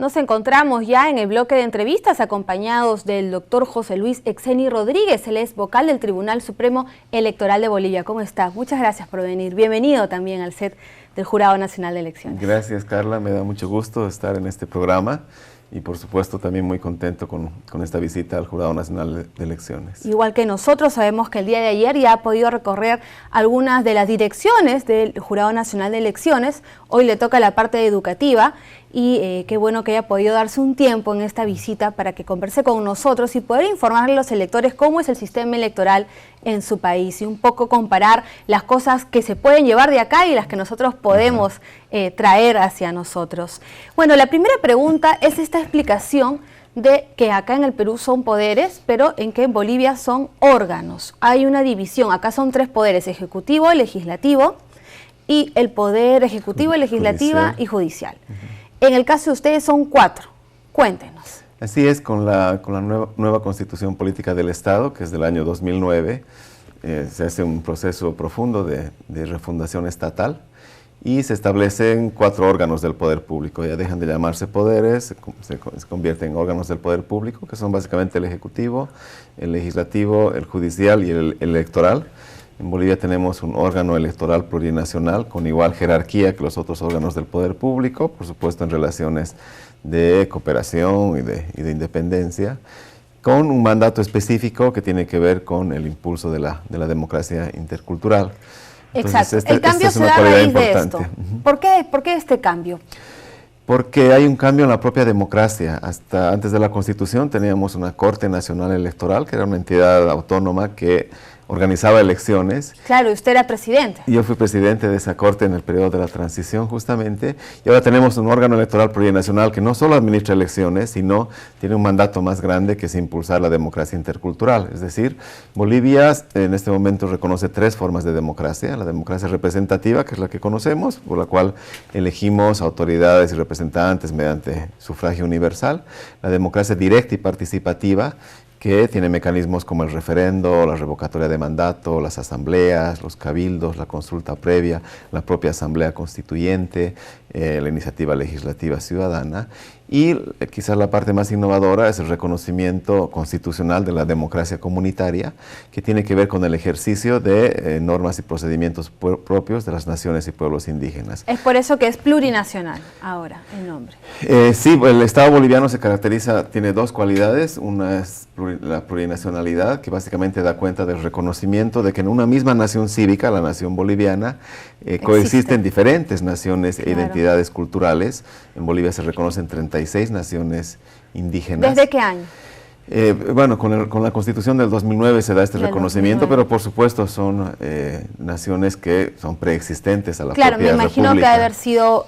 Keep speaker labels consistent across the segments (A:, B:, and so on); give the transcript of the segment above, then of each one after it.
A: Nos encontramos ya en el bloque de entrevistas acompañados del doctor José Luis Exeni Rodríguez, él es vocal del Tribunal Supremo Electoral de Bolivia. ¿Cómo está? Muchas gracias por venir. Bienvenido también al set del Jurado Nacional de Elecciones.
B: Gracias, Carla. Me da mucho gusto estar en este programa y, por supuesto, también muy contento con esta visita al Jurado Nacional de Elecciones.
A: Igual que nosotros, sabemos que el día de ayer ya ha podido recorrer algunas de las direcciones del Jurado Nacional de Elecciones. Hoy le toca la parte educativa y qué bueno que haya podido darse un tiempo en esta visita para que converse con nosotros y poder informarle a los electores cómo es el sistema electoral en su país y un poco comparar las cosas que se pueden llevar de acá y las que nosotros podemos traer hacia nosotros. Bueno, la primera pregunta es esta explicación de que acá en el Perú son poderes, pero en que en Bolivia son órganos. Hay una división, acá son tres poderes: ejecutivo, legislativo y el poder ejecutivo, legislativa y judicial. En el caso de ustedes son 4. Cuéntenos.
B: Así es, con la nueva Constitución Política del Estado, que es del año 2009, se hace un proceso profundo de refundación estatal y se establecen 4 órganos del poder público. Ya dejan de llamarse poderes, se convierten en órganos del poder público, que son básicamente el ejecutivo, el legislativo, el judicial y el electoral. En Bolivia tenemos un órgano electoral plurinacional con igual jerarquía que los otros órganos del poder público, por supuesto en relaciones de cooperación y de independencia, con un mandato específico que tiene que ver con el impulso de la democracia intercultural.
A: Exacto. El cambio se da a raíz de esto. ¿Por qué este cambio?
B: Porque hay un cambio en la propia democracia. Hasta antes de la Constitución teníamos una Corte Nacional Electoral, que era una entidad autónoma que organizaba elecciones.
A: Claro, y usted era presidente.
B: Yo fui presidente de esa corte en el periodo de la transición, justamente, y ahora tenemos un órgano electoral plurinacional que no solo administra elecciones, sino tiene un mandato más grande, que es impulsar la democracia intercultural. Es decir, Bolivia en este momento reconoce 3 formas de democracia: la democracia representativa, que es la que conocemos, por la cual elegimos autoridades y representantes mediante sufragio universal; la democracia directa y participativa, que tiene mecanismos como el referendo, la revocatoria de mandato, las asambleas, los cabildos, la consulta previa, la propia asamblea constituyente, la iniciativa legislativa ciudadana. Y quizás la parte más innovadora es el reconocimiento constitucional de la democracia comunitaria, que tiene que ver con el ejercicio de normas y procedimientos propios de las naciones y pueblos indígenas.
A: Es por eso que es plurinacional ahora el nombre.
B: Sí, el Estado boliviano se caracteriza, tiene 2 cualidades. Una es la plurinacionalidad, que básicamente da cuenta del reconocimiento de que en una misma nación cívica, la nación boliviana, coexisten diferentes naciones e identidades culturales. En Bolivia se reconocen 36 naciones indígenas.
A: ¿Desde qué año?
B: Bueno, con la Constitución del 2009 se da este reconocimiento, pero por supuesto son naciones que son preexistentes a la propia república. Claro, me imagino
A: que ha de haber sido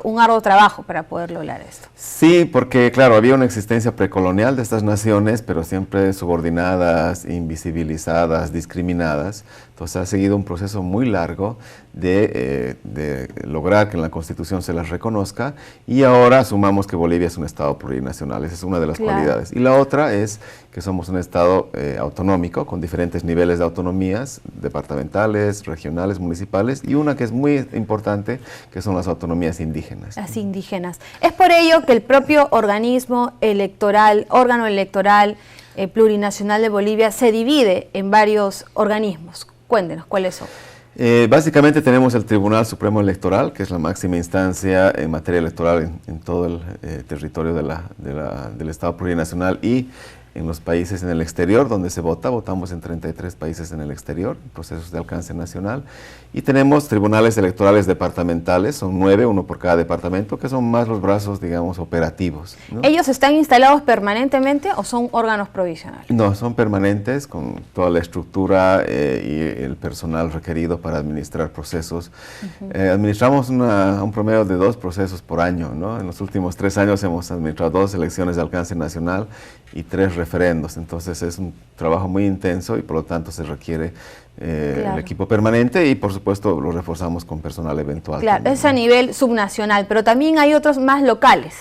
A: un arduo trabajo para poder lograr esto.
B: Sí, porque claro, había una existencia precolonial de estas naciones, pero siempre subordinadas, invisibilizadas, discriminadas. Entonces ha seguido un proceso muy largo de lograr que en la Constitución se las reconozca, y ahora asumamos que Bolivia es un Estado plurinacional. Esa es una de las cualidades. Y la otra es que somos un Estado autonómico, con diferentes niveles de autonomías, departamentales, regionales, municipales, y una que es muy importante, que son las autonomías indígenas.
A: Las indígenas. Es por ello que el propio organismo electoral, órgano electoral plurinacional de Bolivia, se divide en varios organismos. Cuéntenos, ¿cuáles son?
B: Básicamente tenemos el Tribunal Supremo Electoral, que es la máxima instancia en materia electoral en todo el territorio del Estado plurinacional y en los países en el exterior donde se vota. Votamos en 33 países en el exterior, procesos de alcance nacional. Y tenemos tribunales electorales departamentales, son 9, uno por cada departamento, que son más los brazos, digamos, operativos, ¿no?
A: ¿Ellos están instalados permanentemente o son órganos provisionales?
B: No, son permanentes, con toda la estructura y el personal requerido para administrar procesos. Administramos un promedio de 2 procesos por año, ¿no? En los últimos 3 años hemos administrado 2 elecciones de alcance nacional y 3 referendos. Entonces es un trabajo muy intenso y por lo tanto se requiere el equipo permanente, y por supuesto lo reforzamos con personal eventual.
A: Claro, también, es a nivel subnacional, pero también hay otros más locales.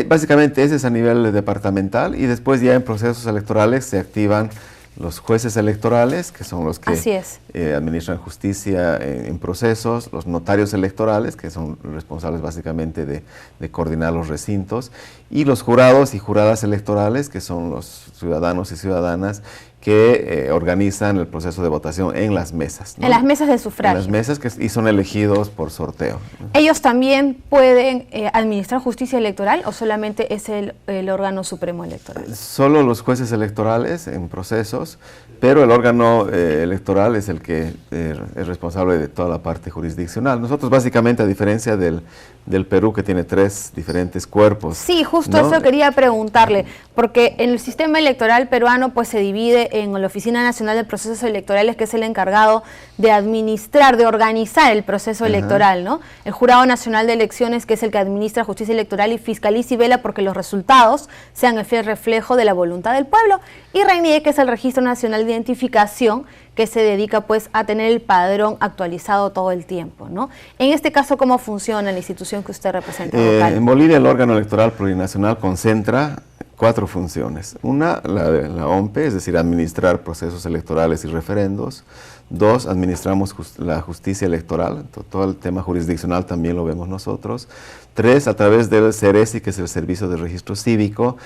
B: Básicamente ese es a nivel departamental, y después ya en procesos electorales se activan los jueces electorales, que son los que
A: Así es.
B: administran justicia en procesos, los notarios electorales, que son responsables básicamente de coordinar los recintos, y los jurados y juradas electorales, que son los ciudadanos y ciudadanas que organizan el proceso de votación en las mesas, ¿no?
A: En las mesas de sufragio.
B: En las mesas y son elegidos por sorteo, ¿no?
A: ¿Ellos también pueden administrar justicia electoral o solamente es el órgano supremo electoral?
B: Solo los jueces electorales en procesos, pero el órgano electoral es el que es responsable de toda la parte jurisdiccional. Nosotros básicamente, a diferencia del Perú, que tiene 3 diferentes cuerpos.
A: Sí, justo,
B: ¿no?
A: Eso quería preguntarle, porque en el sistema electoral peruano pues se divide en la Oficina Nacional de Procesos Electorales, que es el encargado de administrar, de organizar el proceso electoral, ¿no? El Jurado Nacional de Elecciones, que es el que administra justicia electoral y fiscaliza y vela porque los resultados sean el fiel reflejo de la voluntad del pueblo, y RENIE, que es el Registro Nacional de Identificación, que se dedica pues a tener el padrón actualizado todo el tiempo, ¿no? En este caso, ¿cómo funciona la institución que usted representa local?
B: En Bolivia, el órgano electoral plurinacional concentra 4 funciones. Una, la OMPE, es decir, administrar procesos electorales y referendos. 2, administramos la justicia electoral, todo el tema jurisdiccional también lo vemos nosotros. 3, a través del CERESI, que es el Servicio de Registro Cívico,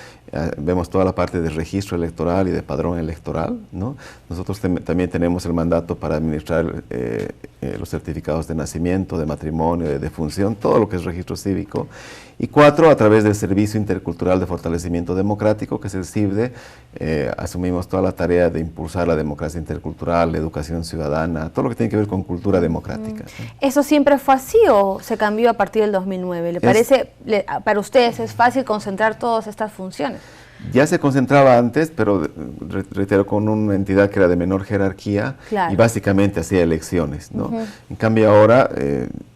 B: vemos toda la parte de registro electoral y de padrón electoral, ¿no? Nosotros también tenemos el mandato para administrar los certificados de nacimiento, de matrimonio, de defunción, todo lo que es registro cívico. Y 4, a través del Servicio Intercultural de Fortalecimiento Democrático, que es el CIFDE, asumimos toda la tarea de impulsar la democracia intercultural, la educación ciudadana, todo lo que tiene que ver con cultura democrática. ¿Sí?
A: ¿Eso siempre fue así o se cambió a partir del 2009? ¿Le parece, para ustedes es fácil concentrar todas estas funciones?
B: Ya se concentraba antes, pero reitero, con una entidad que era de menor jerarquía, claro, y básicamente hacía elecciones, ¿no? En cambio ahora,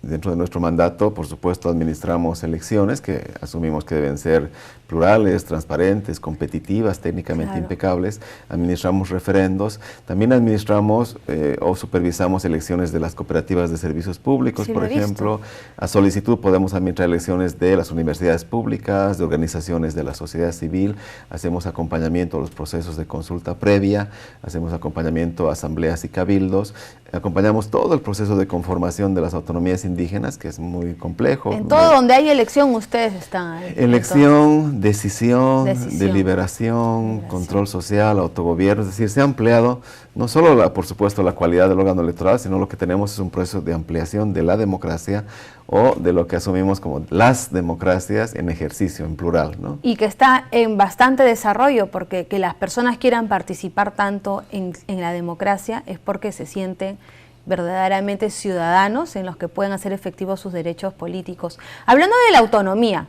B: dentro de nuestro mandato, por supuesto, administramos elecciones que asumimos que deben ser plurales, transparentes, competitivas, técnicamente impecables. Administramos referendos, también administramos o supervisamos elecciones de las cooperativas de servicios públicos, por ejemplo. A solicitud podemos administrar elecciones de las universidades públicas, de organizaciones de la sociedad civil. Hacemos acompañamiento a los procesos de consulta previa, hacemos acompañamiento a asambleas y cabildos, acompañamos todo el proceso de conformación de las autonomías indígenas, que es muy complejo.
A: En todo donde hay elección, ustedes están ahí.
B: Elección, decisión, deliberación, control social, autogobierno, es decir, se ha ampliado no solo, por supuesto, la cualidad del órgano electoral, sino lo que tenemos es un proceso de ampliación de la democracia o de lo que asumimos como las democracias en ejercicio, en plural, ¿no?
A: Y que está en bastante desarrollo, porque que las personas quieran participar tanto en la democracia es porque se sienten verdaderamente ciudadanos en los que pueden hacer efectivos sus derechos políticos. Hablando de la autonomía,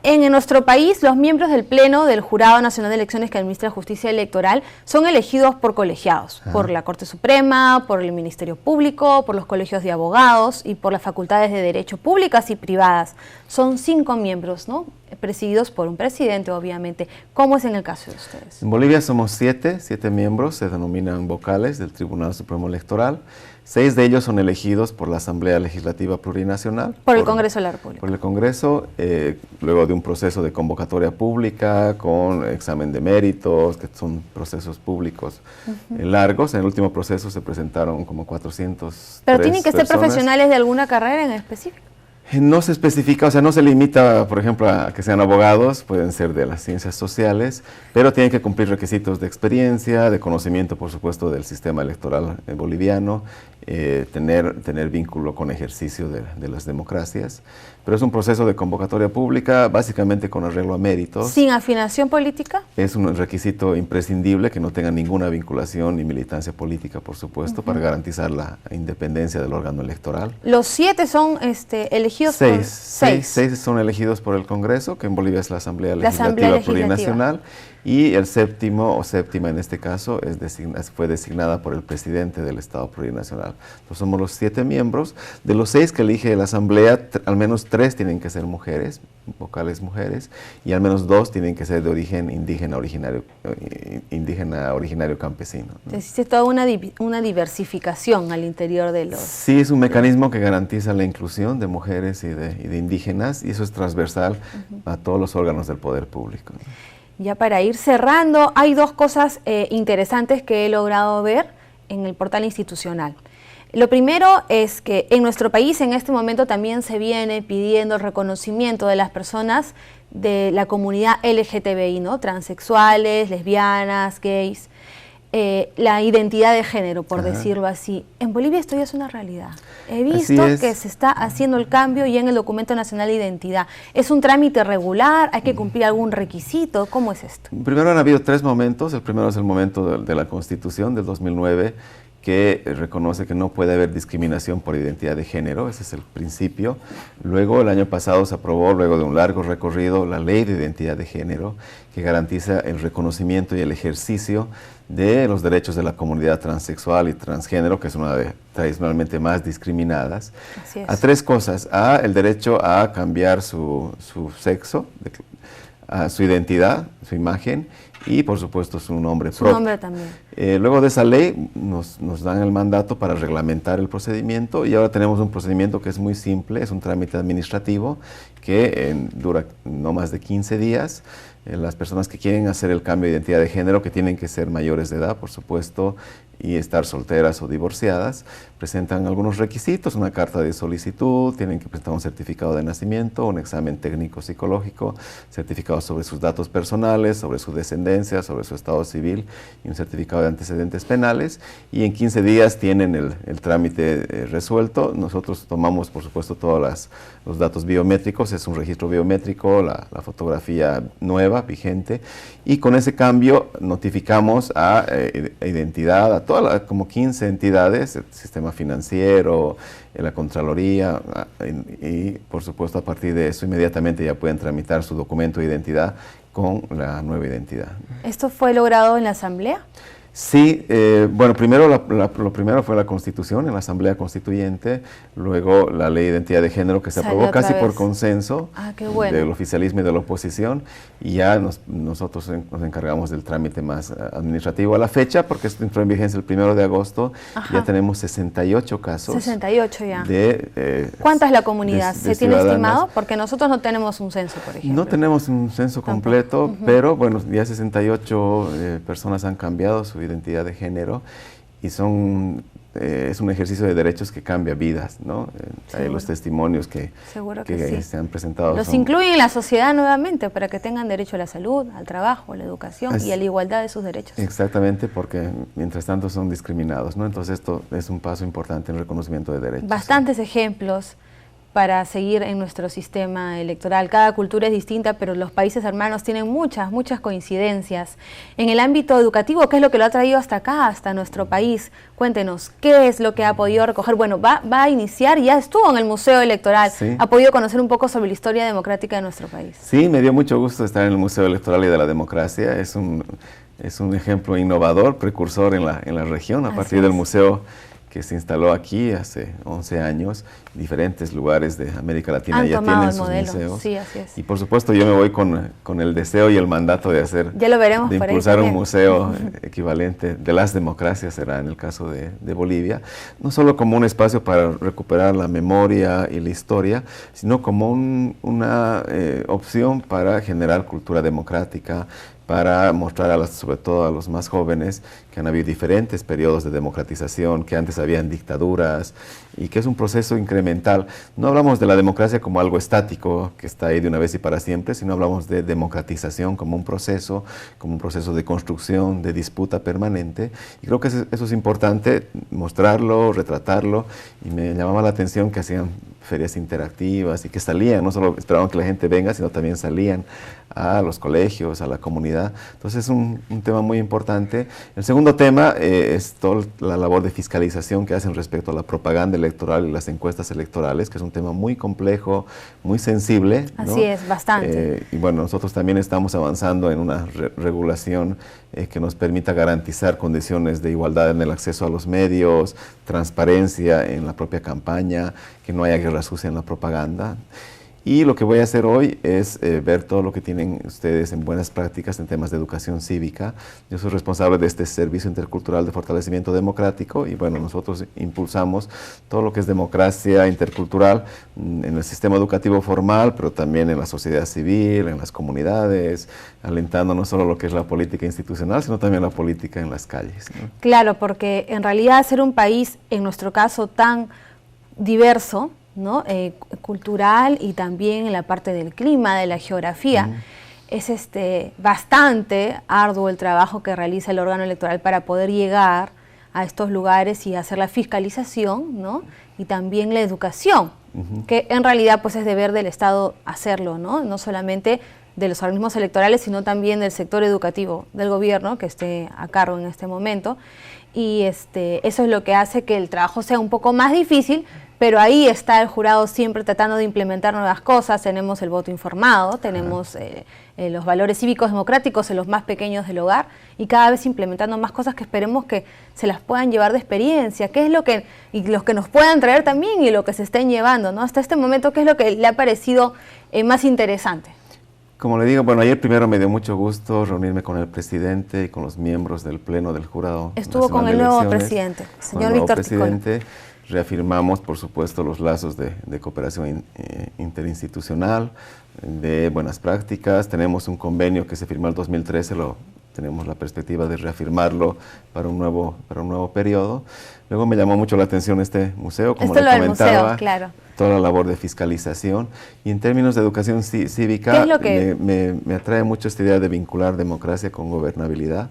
A: en nuestro país, los miembros del Pleno del Jurado Nacional de Elecciones que administra justicia electoral son elegidos por colegiados, por la Corte Suprema, por el Ministerio Público, por los colegios de abogados y por las facultades de Derecho públicas y privadas. Son 5 miembros, ¿no?, presididos por un presidente, obviamente. ¿Cómo es en el caso de ustedes?
B: En Bolivia somos 7 miembros, se denominan vocales del Tribunal Supremo Electoral. 6 de ellos son elegidos por la Asamblea Legislativa Plurinacional.
A: Por el Congreso de la República.
B: Por el Congreso, luego de un proceso de convocatoria pública, con examen de méritos, que son procesos públicos largos. En el último proceso se presentaron como 400
A: ¿Pero tienen que ser profesionales de alguna carrera en específico?
B: No se especifica, o sea, no se limita, por ejemplo, a que sean abogados, pueden ser de las ciencias sociales, pero tienen que cumplir requisitos de experiencia, de conocimiento, por supuesto, del sistema electoral boliviano, tener vínculo con ejercicio de las democracias. Pero es un proceso de convocatoria pública, básicamente con arreglo a méritos.
A: ¿Sin afinación política?
B: Es un requisito imprescindible que no tenga ninguna vinculación ni militancia política, por supuesto, para garantizar la independencia del órgano electoral.
A: ¿Los 7 son elegidos por...?
B: 6 son elegidos por el Congreso, que en Bolivia es la Asamblea Legislativa Plurinacional, y el séptimo, o séptima en este caso, fue designada por el presidente del Estado Plurinacional. Entonces somos los 7 miembros. De los 6 que elige la Asamblea, al menos 3 tienen que ser mujeres, vocales mujeres, y al menos 2 tienen que ser de origen indígena originario campesino, ¿no?
A: Existe toda una diversificación al interior de los...
B: Sí, es un mecanismo que garantiza la inclusión de mujeres y de indígenas, y eso es transversal a todos los órganos del poder público, ¿no?
A: Ya para ir cerrando, hay dos cosas interesantes que he logrado ver en el portal institucional. Lo primero es que en nuestro país en este momento también se viene pidiendo el reconocimiento de las personas de la comunidad LGTBI, ¿no? Transexuales, lesbianas, gays, la identidad de género, por decirlo así. En Bolivia esto ya es una realidad. He visto que se está haciendo el cambio ya en el Documento Nacional de Identidad. ¿Es un trámite regular? ¿Hay que cumplir algún requisito? ¿Cómo es esto?
B: Primero han habido 3 momentos. El primero es el momento de la Constitución del 2009, que reconoce que no puede haber discriminación por identidad de género, ese es el principio. Luego, el año pasado se aprobó, luego de un largo recorrido, la Ley de Identidad de Género, que garantiza el reconocimiento y el ejercicio de los derechos de la comunidad transexual y transgénero, que es una de tradicionalmente más discriminadas, a 3 cosas. A, el derecho a cambiar su sexo, a su identidad, su imagen, y por supuesto su nombre propio.
A: Su nombre también.
B: Luego de esa ley nos dan el mandato para reglamentar el procedimiento, y ahora tenemos un procedimiento que es muy simple, es un trámite administrativo que dura no más de 15 días. Las personas que quieren hacer el cambio de identidad de género, que tienen que ser mayores de edad, por supuesto, y estar solteras o divorciadas, presentan algunos requisitos: una carta de solicitud, tienen que presentar un certificado de nacimiento, un examen técnico psicológico, certificados sobre sus datos personales, sobre su descendencia, sobre su estado civil, y un certificado de antecedentes penales, y en 15 días tienen el trámite resuelto. Nosotros tomamos, por supuesto, todos los datos biométricos, es un registro biométrico, la fotografía nueva, vigente, y con ese cambio notificamos a identidad, a todas como 15 entidades, el sistema financiero, la Contraloría, y por supuesto a partir de eso inmediatamente ya pueden tramitar su documento de identidad con la nueva identidad.
A: ¿Esto fue logrado en la Asamblea?
B: Sí, bueno, primero lo primero fue la Constitución en la Asamblea Constituyente, luego la Ley de Identidad de Género, que se aprobó casi por consenso del oficialismo y de la oposición, y ya nosotros nos encargamos del trámite más administrativo. A la fecha, porque esto entró en vigencia el 1 de agosto, ya tenemos 68 casos.
A: 68 ya.
B: De,
A: ¿cuánta es la comunidad? ¿Se tiene estimado? Porque nosotros no tenemos un censo, por ejemplo.
B: No tenemos un censo completo, pero bueno, ya 68 personas han cambiado su identidad de género, y es un ejercicio de derechos que cambia vidas, ¿no? Los testimonios que se han presentado.
A: Los incluyen en la sociedad nuevamente para que tengan derecho a la salud, al trabajo, a la educación y a la igualdad de sus derechos.
B: Exactamente, porque mientras tanto son discriminados, ¿no? Entonces esto es un paso importante en el reconocimiento de derechos.
A: Bastantes ejemplos para seguir en nuestro sistema electoral. Cada cultura es distinta, pero los países hermanos tienen muchas coincidencias. En el ámbito educativo, ¿qué es lo que lo ha traído hasta acá, hasta nuestro país? Cuéntenos, ¿qué es lo que ha podido recoger? Bueno, va a iniciar, ya estuvo en el Museo Electoral, ha podido conocer un poco sobre la historia democrática de nuestro país. Sí,
B: me dio mucho gusto estar en el Museo Electoral y de la Democracia. Es un ejemplo innovador, precursor en la región, a partir del museo que se instaló aquí hace 11 años, diferentes lugares de América Latina ya tienen sus museos.
A: Sí, así es.
B: Y por supuesto yo me voy con el deseo y el mandato de impulsar un museo equivalente de las democracias, será en el caso de Bolivia, no solo como un espacio para recuperar la memoria y la historia, sino como una opción para generar cultura democrática, para mostrar sobre todo a los más jóvenes que han habido diferentes periodos de democratización, que antes habían dictaduras, y que es un proceso incremental. No hablamos de la democracia como algo estático, que está ahí de una vez y para siempre, sino hablamos de democratización como un proceso de construcción, de disputa permanente, y creo que eso es importante mostrarlo, retratarlo, y me llamaba la atención que hacían ferias interactivas y que salían, no solo esperaban que la gente venga, sino también salían a los colegios, a la comunidad. Entonces es un tema muy importante. El segundo tema es toda la labor de fiscalización que hacen respecto a la propaganda electoral y las encuestas electorales, que es un tema muy complejo, muy sensible, ¿no?
A: Así es, bastante.
B: Y bueno, nosotros también estamos avanzando en una regulación que nos permita garantizar condiciones de igualdad en el acceso a los medios, transparencia en la propia campaña, que no haya guerra sucia en la propaganda. Y lo que voy a hacer hoy es ver todo lo que tienen ustedes en buenas prácticas en temas de educación cívica. Yo soy responsable de este Servicio Intercultural de Fortalecimiento Democrático y bueno, nosotros impulsamos todo lo que es democracia intercultural en el sistema educativo formal, pero también en la sociedad civil, en las comunidades, alentando no solo lo que es la política institucional, sino también la política en las calles, ¿no?
A: Claro, porque en realidad ser un país, en nuestro caso, tan diverso, ¿no? Cultural y también en la parte del clima, de la geografía, es bastante arduo el trabajo que realiza el órgano electoral para poder llegar a estos lugares y hacer la fiscalización, ¿no? Y también la educación, que en realidad pues es deber del Estado hacerlo, ¿no? No solamente de los organismos electorales, sino también del sector educativo del gobierno que esté a cargo en este momento. Y eso es lo que hace que el trabajo sea un poco más difícil, pero ahí está el jurado siempre tratando de implementar nuevas cosas. Tenemos el voto informado, tenemos los valores cívicos democráticos en los más pequeños del hogar y cada vez implementando más cosas que esperemos que se las puedan llevar de experiencia, qué es lo que, y los que nos puedan traer también y lo que se estén llevando, ¿no? Hasta este momento, ¿qué es lo que le ha parecido más interesante?
B: Como le digo, bueno, ayer primero me dio mucho gusto reunirme con el presidente y con los miembros del Pleno del Jurado.
A: Estuvo con el nuevo presidente, señor Víctor Ticón.
B: Reafirmamos, por supuesto, los lazos de cooperación interinstitucional, de buenas prácticas. Tenemos un convenio que se firmó en el 2013, tenemos la perspectiva de reafirmarlo para un nuevo periodo. Luego me llamó mucho la atención este museo, como le comentaba, museo, claro. Toda la labor de fiscalización. Y en términos de educación cívica,
A: ¿qué es lo que
B: me atrae mucho esta idea de vincular democracia con gobernabilidad,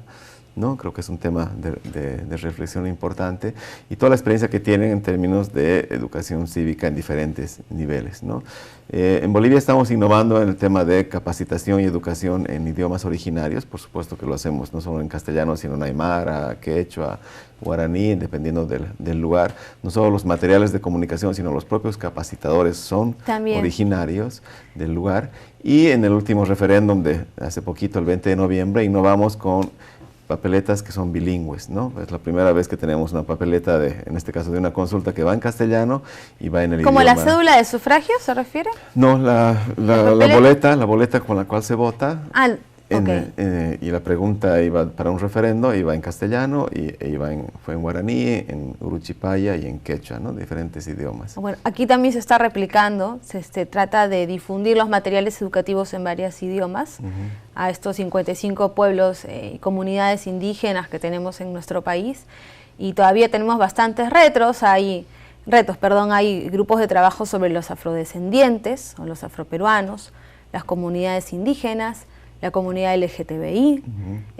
B: ¿no? Creo que es un tema de reflexión importante y toda la experiencia que tienen en términos de educación cívica en diferentes niveles, ¿no? En Bolivia estamos innovando en el tema de capacitación y educación en idiomas originarios, por supuesto que lo hacemos no solo en castellano, sino en aymara, quechua, guaraní, dependiendo del lugar. No solo los materiales de comunicación, sino los propios capacitadores son también originarios del lugar. Y en el último referéndum de hace poquito, el 20 de noviembre, innovamos con papeletas que son bilingües, ¿no? Es la primera vez que tenemos una papeleta, en este caso de una consulta, que va en castellano y va en el
A: ¿Como
B: idioma.
A: la cédula de sufragio se refiere?
B: No, la boleta con la cual se vota. Y la pregunta iba para un referendo, iba en castellano, fue en guaraní, en uruchipaya y en quechua, ¿no? Diferentes idiomas.
A: Bueno, aquí también se está replicando, se trata de difundir los materiales educativos en varios idiomas a estos 55 pueblos y comunidades indígenas que tenemos en nuestro país, y todavía tenemos bastantes hay grupos de trabajo sobre los afrodescendientes o los afroperuanos, las comunidades indígenas, la comunidad LGTBI,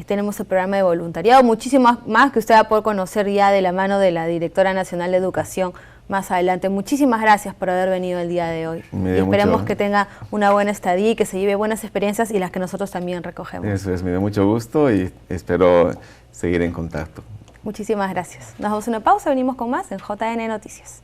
A: tenemos el programa de voluntariado, muchísimo más que usted va a poder conocer ya de la mano de la Directora Nacional de Educación más adelante. Muchísimas gracias por haber venido el día de hoy. Y esperemos que tenga una buena estadía y que se lleve buenas experiencias y las que nosotros también recogemos.
B: Eso es, me dio mucho gusto y espero seguir en contacto.
A: Muchísimas gracias. Nos damos una pausa, venimos con más en JN Noticias.